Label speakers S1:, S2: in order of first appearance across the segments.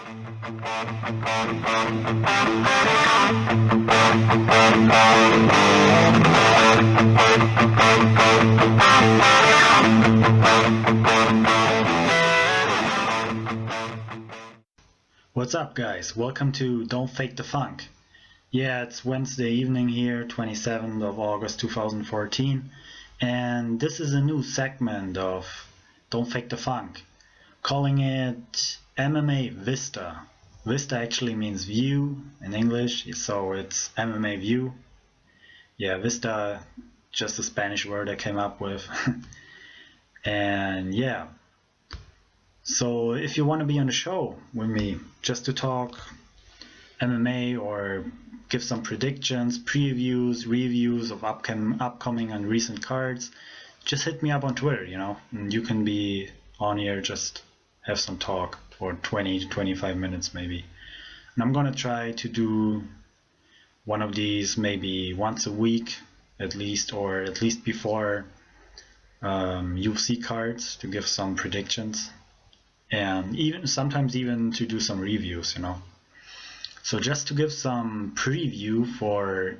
S1: What's up, guys? Welcome to Don't Fake the Funk. Yeah, it's Wednesday evening here, 27th of August 2014, and this is a new segment of Don't Fake the Funk, calling it MMA Vista. Vista actually means view in English, so it's MMA view. Yeah, Vista, just a Spanish word I came up with. And yeah, so if you want to be on the show with me, just to talk MMA or give some predictions, previews, reviews of upcoming and recent cards, just hit me up on Twitter, and you can be on here, just have some talk for 20 to 25 minutes maybe. And I'm gonna try to do one of these maybe once a week at least, or at least before UFC cards, to give some predictions, and sometimes even to do some reviews, So just to give some preview for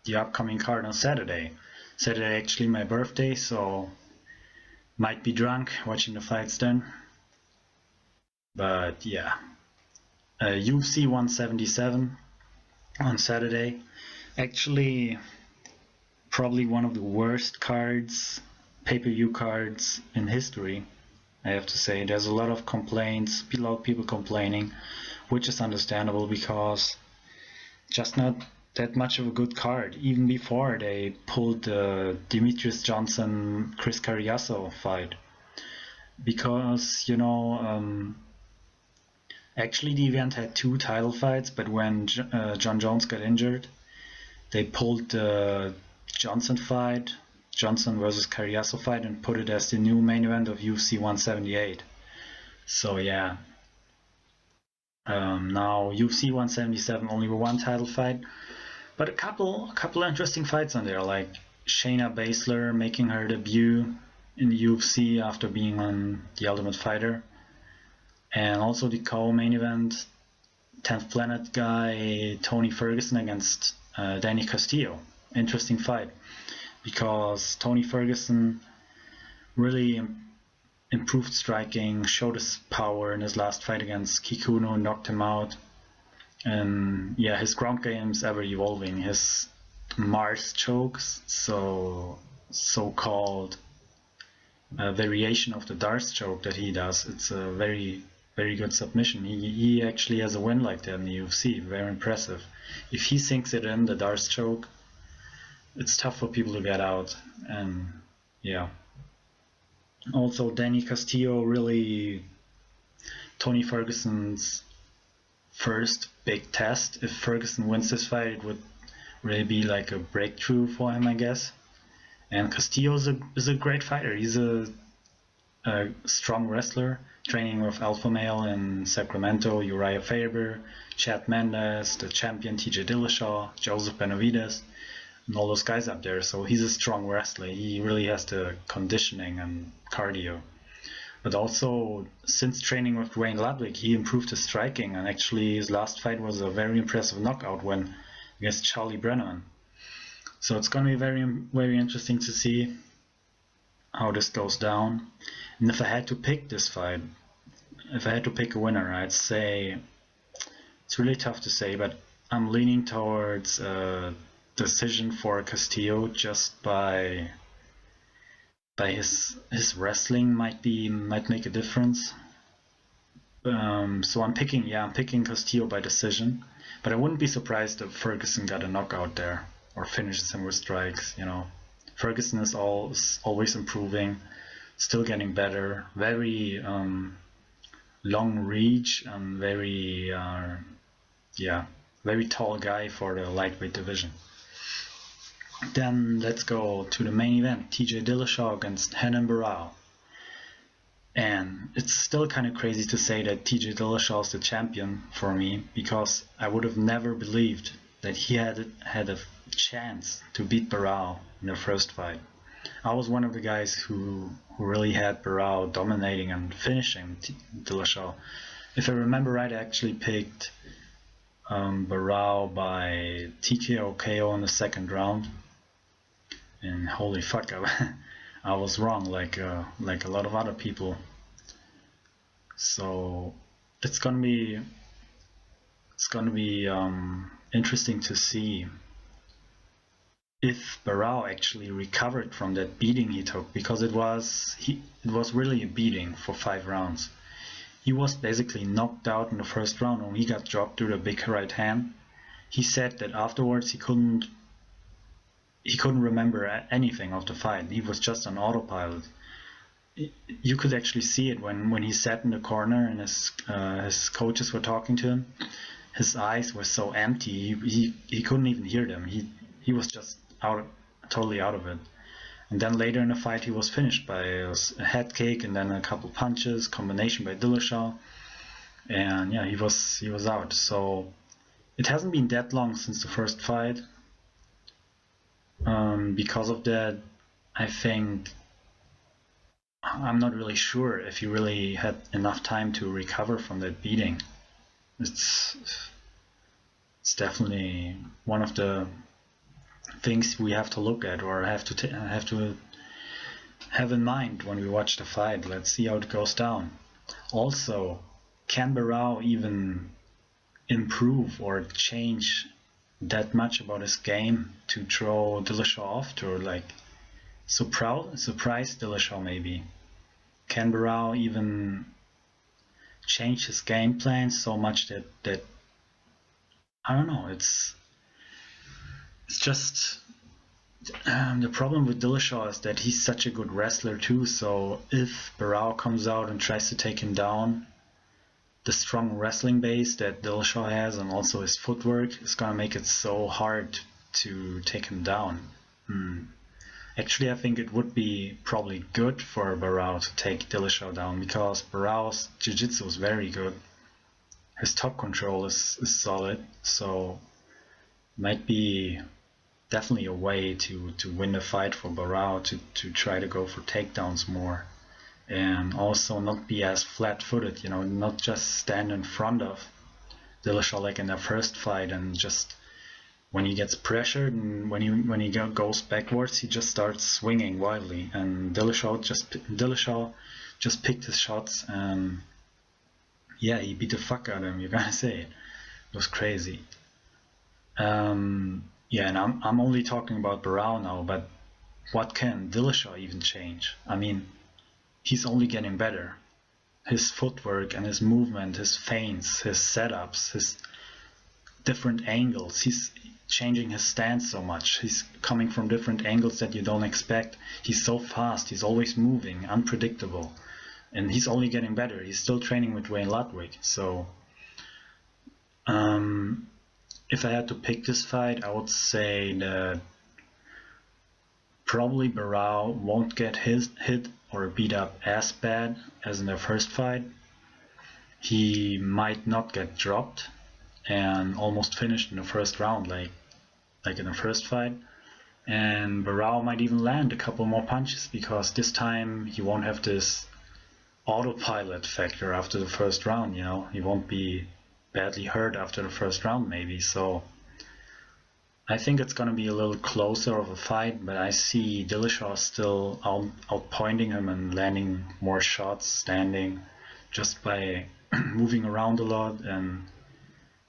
S1: the upcoming card on Saturday. Saturday actually my birthday, so might be drunk watching the fights then. But yeah, UFC 177 on Saturday. Actually, probably one of the worst cards, pay-per-view cards in history, I have to say. There's a lot of complaints, a lot of people complaining, which is understandable because just not that much of a good card. Even before they pulled the Demetrius Johnson Chris Carriazo fight, because actually the event had two title fights, but when John Jones got injured, they pulled the Johnson fight, Johnson versus Carriazo fight, and put it as the new main event of UFC 178. So yeah, now UFC 177 only one title fight, but a couple interesting fights on there, like Shayna Baszler making her debut in the UFC after being on The Ultimate Fighter, and also the co-main event, 10th Planet guy Tony Ferguson against Danny Castillo. Interesting fight, because Tony Ferguson really improved striking, showed his power in his last fight against Kikuno, knocked him out, and yeah, his ground game is ever evolving. His Mars chokes, so-called variation of the Darce choke that he does, it's a very good submission. He actually has a win like that in the UFC, very impressive. If he sinks it in, the Darce choke, it's tough for people to get out. And yeah, also Danny Castillo, really Tony Ferguson's first big test. If Ferguson wins this fight, it would really be like a breakthrough for him, I guess. And Castillo is a great fighter. He's a strong wrestler, training with Alpha Male in Sacramento, Uriah Faber, Chad Mendes, the champion TJ Dillashaw, Joseph Benavidez, and all those guys up there. So he's a strong wrestler. He really has the conditioning and cardio. But also, since training with Dwayne Ludwig, he improved his striking, and actually his last fight was a very impressive knockout win against Charlie Brennan. So it's going to be very interesting to see how this goes down. And if I had to pick this fight, if I had to pick a winner, I'd say, it's really tough to say, but I'm leaning towards a decision for Castillo, just by his wrestling might make a difference. So I'm picking Castillo by decision, but I wouldn't be surprised if Ferguson got a knockout there or finishes him with strikes. Ferguson is always improving, still getting better, very long reach, and very tall guy for the lightweight division. Then let's go to the main event, TJ Dillashaw against Renan Barão. And it's still kind of crazy to say that TJ Dillashaw is the champion for me, because I would have never believed that he had a chance to beat Barão in the first fight. I was one of the guys who really had Barão dominating and finishing Dillashaw. If I remember right, I actually picked Barao by TKO KO in the second round, and holy fuck, I was wrong, like a lot of other people. So it's gonna be interesting to see if Barao actually recovered from that beating he took, because it was really a beating for 5 rounds. He was basically knocked out in the first round when he got dropped through the big right hand. He said that afterwards he couldn't remember anything of the fight. He was just on autopilot. You could actually see it when he sat in the corner and his coaches were talking to him. His eyes were so empty, he couldn't even hear them. He was just totally out of it. And then later in the fight, he was finished by a head kick and then a couple punches, combination by Dillashaw, and yeah, he was out. So it hasn't been that long since the first fight. Because of that, I think I'm not really sure if he really had enough time to recover from that beating. It's definitely one of the things we have to look at, or have to have in mind when we watch the fight. Let's see how it goes down. Also, can Barao even improve or change that much about his game to throw Dillashaw off, to like surprise Dillashaw maybe? Can Barao even change his game plan so much that I don't know, it's just the problem with Dillashaw is that he's such a good wrestler too, so if Barao comes out and tries to take him down, the strong wrestling base that Dillashaw has and also his footwork is gonna make it so hard to take him down. Actually, I think it would be probably good for Barao to take Dillashaw down, because Barao's jiu-jitsu is very good. His top control is solid, so might be definitely a way to win the fight for Barao, to try to go for takedowns more, and also not be as flat-footed, not just stand in front of Dillashaw like in their first fight, and just when he gets pressured and when he goes backwards, he just starts swinging wildly, and Dillashaw just picked his shots, and yeah, he beat the fuck out of him. You gotta say it was crazy. Yeah, and I'm only talking about Barao now, but what can Dillashaw even change? I mean, he's only getting better. His footwork and his movement, his feints, his setups, his different angles. He's changing his stance so much. He's coming from different angles that you don't expect. He's so fast. He's always moving, unpredictable. And he's only getting better. He's still training with Wayne Ludwig. So, if I had to pick this fight, I would say that probably Barao won't get hit or beat up as bad as in their first fight. He might not get dropped and almost finished in the first round like in the first fight. And Barao might even land a couple more punches, because this time he won't have this autopilot factor after the first round, he won't be badly hurt after the first round maybe. So I think it's going to be a little closer of a fight, but I see Dillashaw still outpointing him and landing more shots standing, just by moving around a lot, and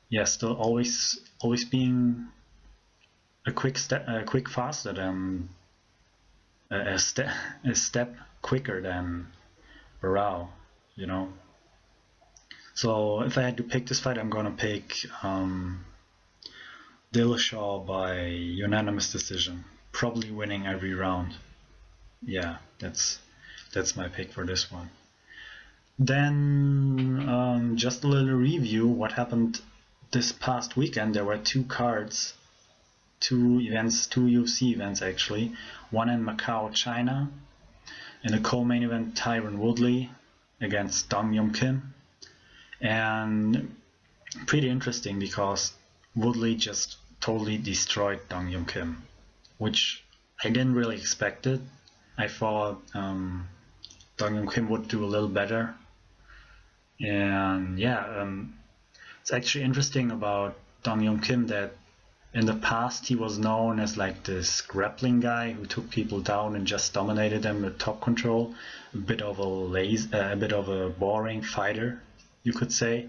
S1: yeah, still always being a quick faster than a step quicker than Barao, So if I had to pick this fight, I'm gonna pick Dillashaw by unanimous decision, probably winning every round. Yeah, that's my pick for this one. Then just a little review what happened this past weekend. There were two UFC events actually. One in Macau, China. In the co-main event, Tyron Woodley against Dong Hyun Kim. And pretty interesting, because Woodley just totally destroyed Dong Hyun Kim, which I didn't really expect it. I thought Dong Hyun Kim would do a little better. And yeah, it's actually interesting about Dong Yong Kim that in the past he was known as like this grappling guy who took people down and just dominated them with top control, a bit of a bit of a boring fighter, you could say.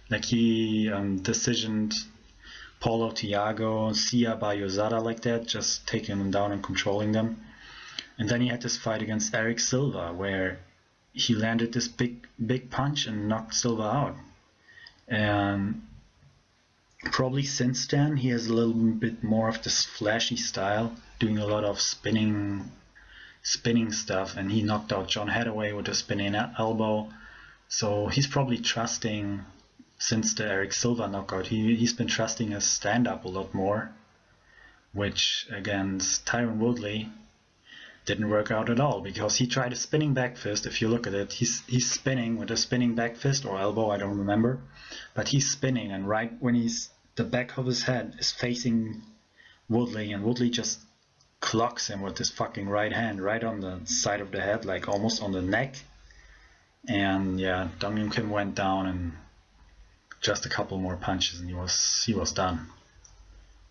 S1: Like he decisioned Paulo Tiago, Sia Bayozada like that, just taking them down and controlling them. And then he had this fight against Eric Silva where he landed this big punch and knocked Silva out. And probably since then he has a little bit more of this flashy style, doing a lot of spinning stuff, and he knocked out John Hathaway with a spinning elbow. So he's probably trusting, since the Eric Silva knockout, he's been trusting his stand-up a lot more, which against Tyron Woodley didn't work out at all, because he tried a spinning back fist. If you look at it, he's spinning with a spinning back fist or elbow, I don't remember, but he's spinning, and right when the back of his head is facing Woodley, and Woodley just clocks him with his fucking right hand right on the side of the head, like almost on the neck. And yeah, Dong Yong Kim went down, and just a couple more punches and he was done.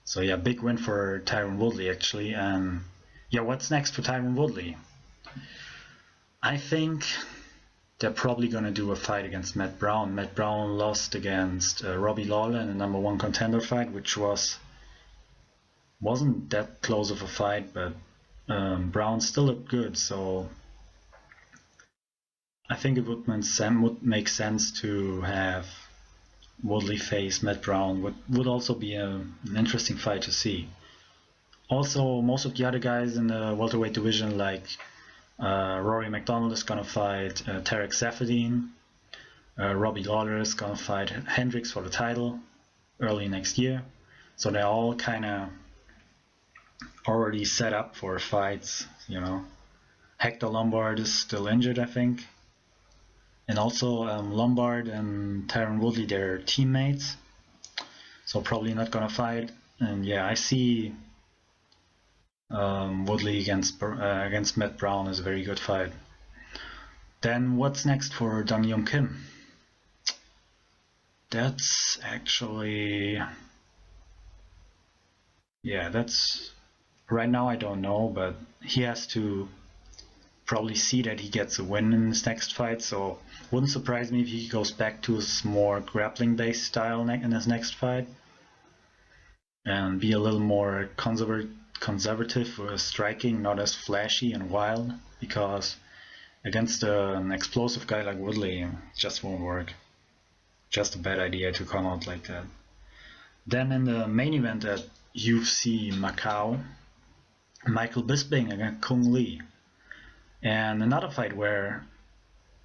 S1: So yeah, big win for Tyron Woodley actually. And yeah, what's next for Tyron Woodley? I think they're probably going to do a fight against Matt Brown. Matt Brown lost against Robbie Lawler in the #1 contender fight, which wasn't that close of a fight, but Brown still looked good. So I think it would make sense to have Woodley face Matt Brown. Would also be an interesting fight to see. Also, most of the other guys in the welterweight division, like Rory McDonald is gonna fight Tarek Saffiedine. Robbie Lawler is gonna fight Hendricks for the title early next year. So they're all kind of already set up for fights, you know. Hector Lombard is still injured, I think. And also Lombard and Tyron Woodley, they're teammates, so probably not gonna fight. And yeah, I see Woodley against Matt Brown is a very good fight. Then what's next for Dong Yong Kim? That's actually, yeah, that's right now I don't know, but he has to probably see that he gets a win in his next fight. So wouldn't surprise me if he goes back to his more grappling based style in his next fight and be a little more conservative with striking, not as flashy and wild, because against an explosive guy like Woodley, it just won't work. Just a bad idea to come out like that. Then in the main event at UFC Macau, Michael Bisping against Kung Lee. And another fight where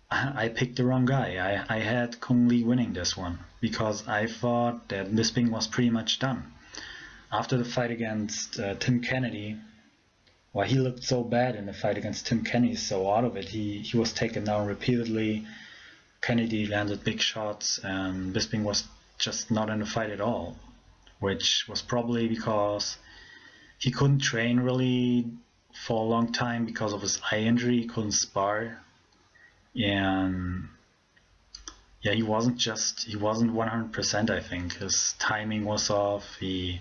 S1: I picked the wrong guy. I had Kung Lee winning this one because I thought that Bisping was pretty much done. After the fight against Tim Kennedy, well, he looked so bad in the fight against Tim Kennedy, so out of it, he was taken down repeatedly. Kennedy landed big shots, and Bisping was just not in the fight at all, which was probably because he couldn't train really for a long time because of his eye injury. He couldn't spar, and yeah, he wasn't 100%. I think his timing was off. He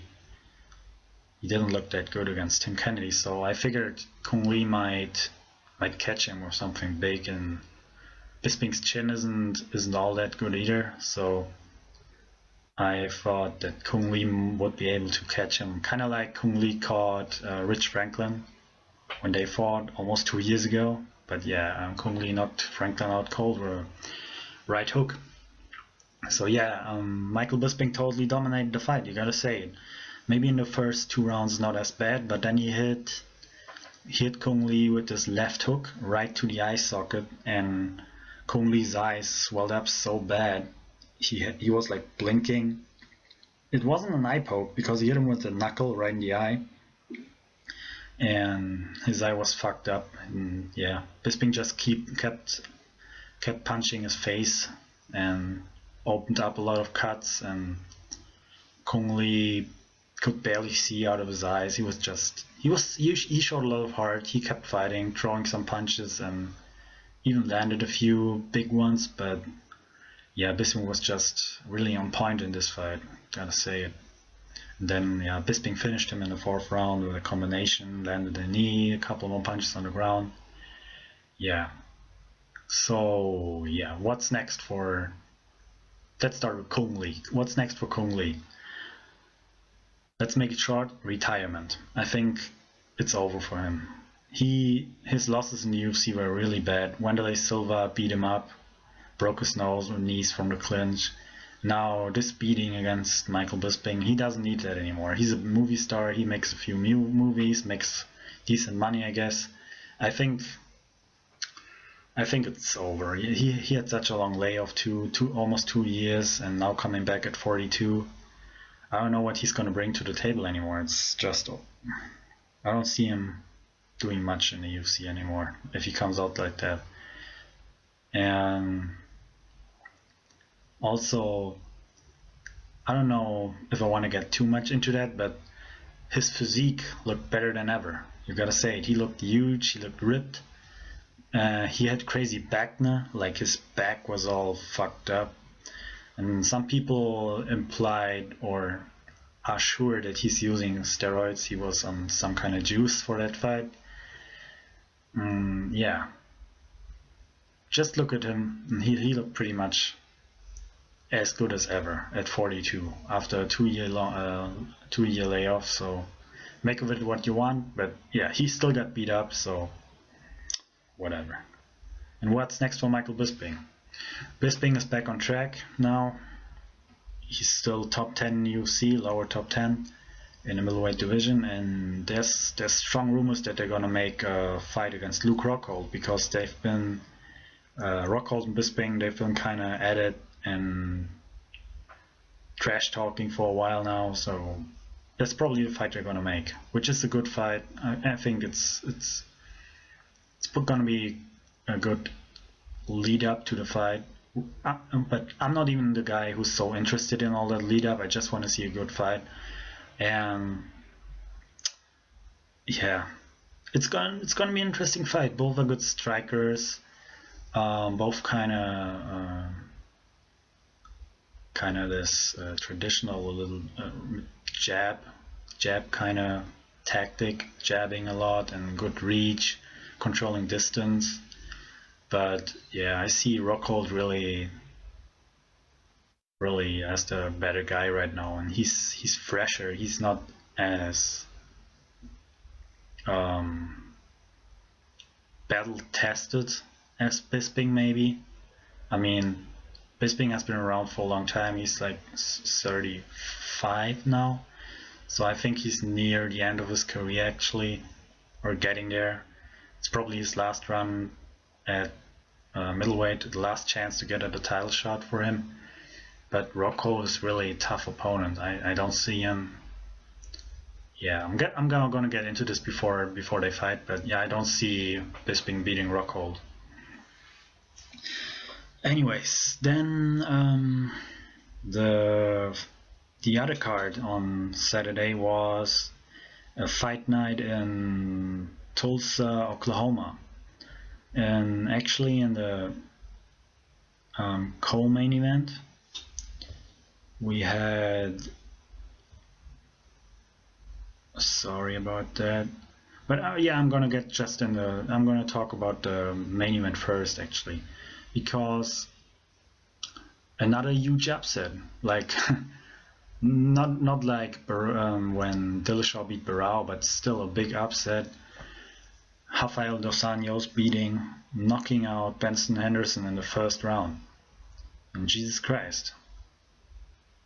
S1: didn't look that good against Tim Kennedy, so I figured Kung Lee might catch him or something big, and Bisping's chin isn't all that good either, so I thought that Kung Lee would be able to catch him, kind of like Kung Lee caught Rich Franklin when they fought almost 2 years ago. But yeah, Kung Lee knocked Franklin out cold with a right hook. So yeah, Michael Bisping totally dominated the fight, you gotta say it. Maybe in the first 2 rounds not as bad, but then he hit Kung Lee with this left hook right to the eye socket, and Kung Lee's eyes swelled up so bad he was like blinking. It wasn't an eye poke because he hit him with a knuckle right in the eye, and his eye was fucked up. And yeah, Bisping just kept punching his face and opened up a lot of cuts, and Kung Lee could barely see out of his eyes. He showed a lot of heart. He kept fighting, throwing some punches, and even landed a few big ones, but yeah, Bisping was just really on point in this fight, gotta say it. Then yeah, Bisping finished him in the 4th round with a combination, landed a knee, a couple more punches on the ground. Yeah. So yeah, what's next for? Let's start with Kung Lee. What's next for Kung Lee? Let's make it short. Retirement. I think it's over for him. His losses in the UFC were really bad. Wanderlei Silva beat him up, broke his nose and knees from the clinch. Now this beating against Michael Bisping, he doesn't need that anymore. He's a movie star. He makes a few movies, makes decent money, I guess. I think it's over. He had such a long layoff, almost 2 years, and now coming back at 42. I don't know what he's going to bring to the table anymore. It's just, I don't see him doing much in the UFC anymore if he comes out like that. And also, I don't know if I want to get too much into that, but his physique looked better than ever. You gotta say it. He looked huge, he looked ripped. He had crazy back now, like his back was all fucked up. And some people implied or are sure that he's using steroids. He was on some kind of juice for that fight. Yeah. Just look at him. He looked pretty much as good as ever at 42 after a 2-year layoff. So make of it what you want. But yeah, he still got beat up. So whatever. And what's next for Michael Bisping? Bisping is back on track now. He's still top 10 in UFC, lower top 10 in the middleweight division, and there's strong rumors that they're gonna make a fight against Luke Rockhold, because they've been Rockhold and Bisping, they've been kind of at it and trash talking for a while now. So that's probably the fight they're gonna make, which is a good fight. I think it's gonna be a good lead up to the fight. But I'm not even the guy who's so interested in all that lead up. I just want to see a good fight. And yeah, it's gonna be an interesting fight. Both are good strikers. Both kind of this traditional little jab kind of tactic, jabbing a lot and good reach, controlling distance. But yeah, I see Rockhold really as the better guy right now, and he's fresher. He's not as battle tested as Bisping maybe. I mean, Bisping has been around for a long time. He's like 35 now, so I think he's near the end of his career actually, or getting there. It's probably his last run at middleweight, the last chance to get at a title shot for him. But Rockhold is really a tough opponent. I don't see him. Yeah, I'm gonna get into this before they fight, but yeah, I don't see Bisping beating Rockhold. Anyways, then the other card on Saturday was a fight night in Tulsa, Oklahoma. And actually in the co-main event, we had, sorry about that, but yeah, I'm gonna talk about the main event first actually, because another huge upset, like not like when Dillashaw beat Barao, but still a big upset. Rafael dos Anjos knocking out Benson Henderson in the first round. And Jesus Christ,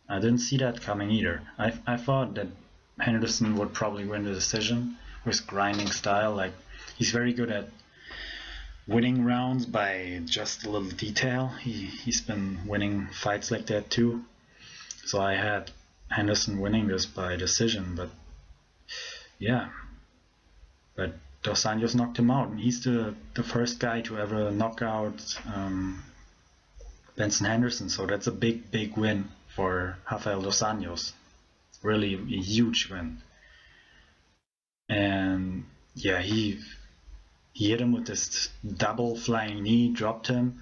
S1: I didn't see that coming either. I thought that Henderson would probably win the decision with grinding style. Like, he's very good at winning rounds by just a little detail. He's been winning fights like that too. So I had Henderson winning this by decision, but yeah. But Dos Anjos knocked him out, and he's the first guy to ever knock out Benson Henderson, so that's a big win for Rafael dos Anjos. Really a huge win. And yeah, he hit him with this double flying knee, dropped him,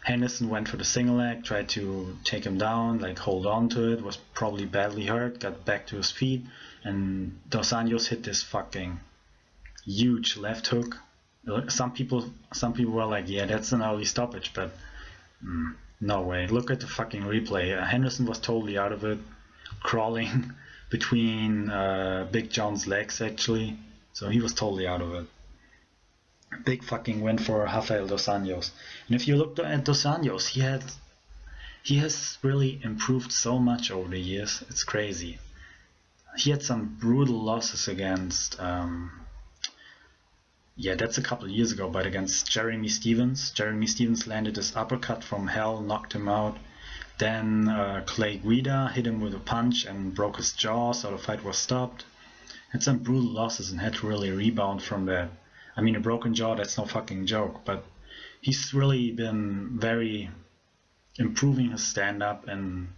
S1: Henderson went for the single leg, tried to take him down, like hold on to it, was probably badly hurt, got back to his feet, and Dos Anjos hit this fucking huge left hook. Some people were like, yeah, that's an early stoppage, but no way. Look at the fucking replay. Henderson was totally out of it, crawling between Big John's legs actually, so he was totally out of it. Big fucking win for Rafael Dos Anjos. And if you look at Dos Anjos, he has really improved so much over the years. It's crazy. He had some brutal losses against, yeah, that's a couple of years ago, but against Jeremy Stephens. Jeremy Stephens landed his uppercut from hell, knocked him out. Then Clay Guida hit him with a punch and broke his jaw, so the fight was stopped. Had some brutal losses and had to really rebound from that. I mean, a broken jaw, that's no fucking joke, but he's really been very improving his stand-up, and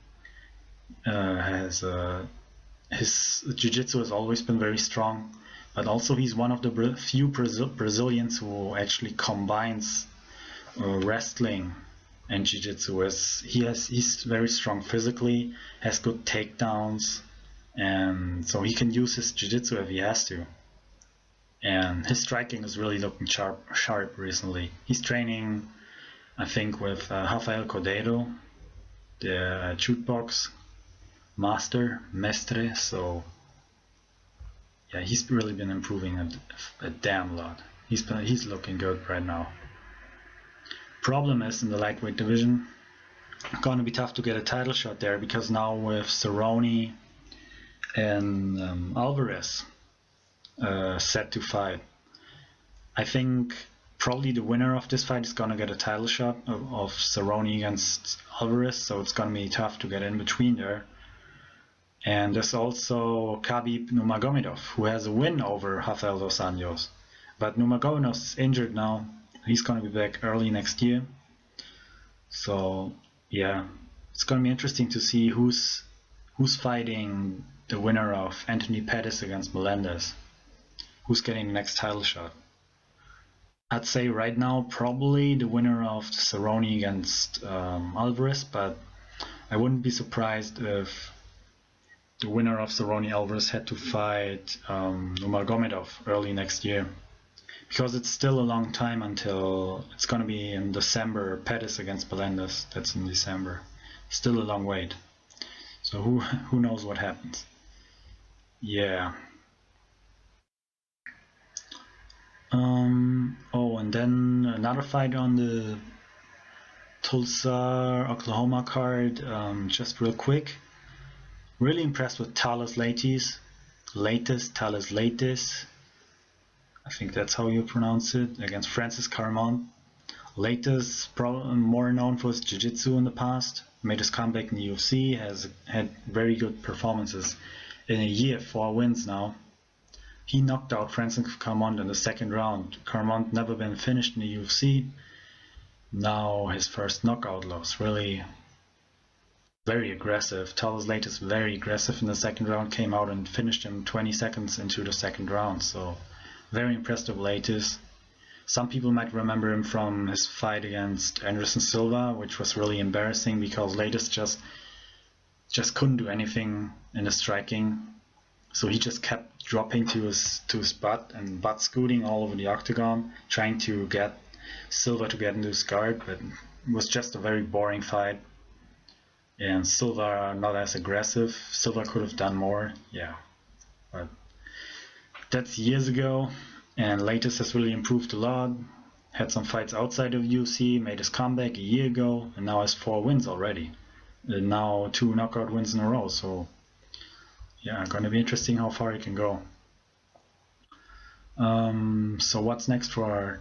S1: his jiu-jitsu has always been very strong, but also he's one of the few Brazilians who actually combines wrestling and jiu-jitsu. He's very strong physically, has good takedowns, and so he can use his jiu-jitsu if he has to. And his striking is really looking sharp recently. He's training, I think, with Rafael Cordeiro, the jukebox mestre. So yeah, he's really been improving a damn lot. He's looking good right now. Problem is, in the lightweight division, gonna be tough to get a title shot there, because now with Cerrone and Alvarez set to fight, I think probably the winner of this fight is gonna get a title shot of Cerrone against Alvarez, so it's gonna be tough to get in between there. And there's also Khabib Nurmagomedov, who has a win over Rafael Dos Anjos, but Nurmagomedov is injured now. He's gonna be back early next year, so yeah, it's gonna be interesting to see who's fighting the winner of Anthony Pettis against Melendez. Who's getting the next title shot? I'd say right now probably the winner of Cerrone against Alvarez, but I wouldn't be surprised if the winner of Cerrone Alvarez had to fight Nurmagomedov early next year, because it's still a long time until it's going to be in December. Pettis against Melendez, that's in December. Still a long wait, so who knows what happens. Yeah. Oh, and then another fight on the Tulsa, Oklahoma card, just real quick. Really impressed with Thales Leites. I think that's how you pronounce it, against Francis Carmont. Leites, probably more known for his jiu-jitsu in the past, made his comeback in the UFC, has had very good performances in a year, 4 wins now. He knocked out Francis Carmont in the second round. Carmont never been finished in the UFC. Now his first knockout loss. Really very aggressive. Thales Leites very aggressive in the second round. Came out and finished him 20 seconds into the second round. So very impressed with Leites. Some people might remember him from his fight against Anderson Silva, which was really embarrassing because Leites just couldn't do anything in the striking. So he just kept dropping to his butt and butt scooting all over the octagon, trying to get Silva to get into his guard, but it was just a very boring fight. And Silva not as aggressive. Silva could have done more, yeah. But that's years ago, and Leites has really improved a lot. Had some fights outside of UFC, made his comeback a year ago, and now has 4 wins already. And now 2 knockout wins in a row, so yeah, gonna be interesting how far he can go. So what's next for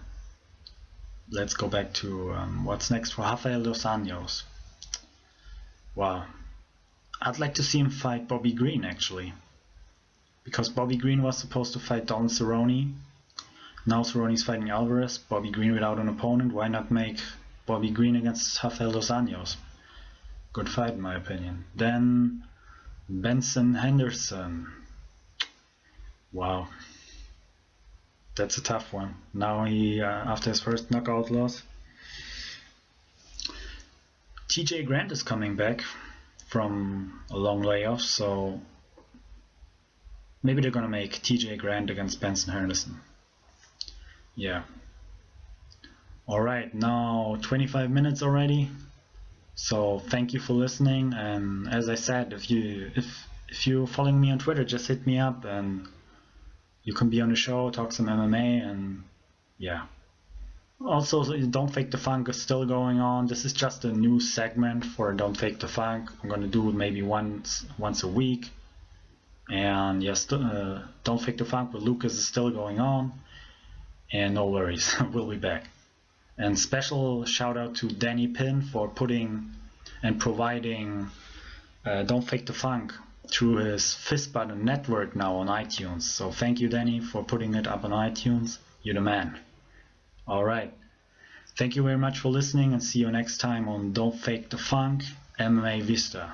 S1: let's go back to what's next for Rafael Dos Anjos. Wow, I'd like to see him fight Bobby Green actually, because Bobby Green was supposed to fight Donald Cerrone. Now Cerrone's fighting Alvarez. Bobby Green without an opponent. Why not make Bobby Green against Rafael Dos Anjos? Good fight in my opinion. Then Benson Henderson. Wow, that's a tough one. Now he after his first knockout loss, TJ Grant is coming back from a long layoff, so maybe they're gonna make TJ Grant against Benson Henderson. Yeah. Alright, now 25 minutes already. So thank you for listening, and as I said, if you're following me on Twitter, just hit me up and you can be on the show, talk some MMA, and yeah. Also, Don't Fake the Funk is still going on. This is just a new segment for Don't Fake the Funk. I'm gonna do it maybe once a week. And yes, Don't Fake the Funk with Lucas is still going on. And no worries, we'll be back. And special shout out to Danny Pin for putting and providing Don't Fake the Funk through his Fist Button network now on iTunes. So thank you, Danny, for putting it up on iTunes. You're the man. Alright, thank you very much for listening, and see you next time on Don't Fake the Funk MMA Vista.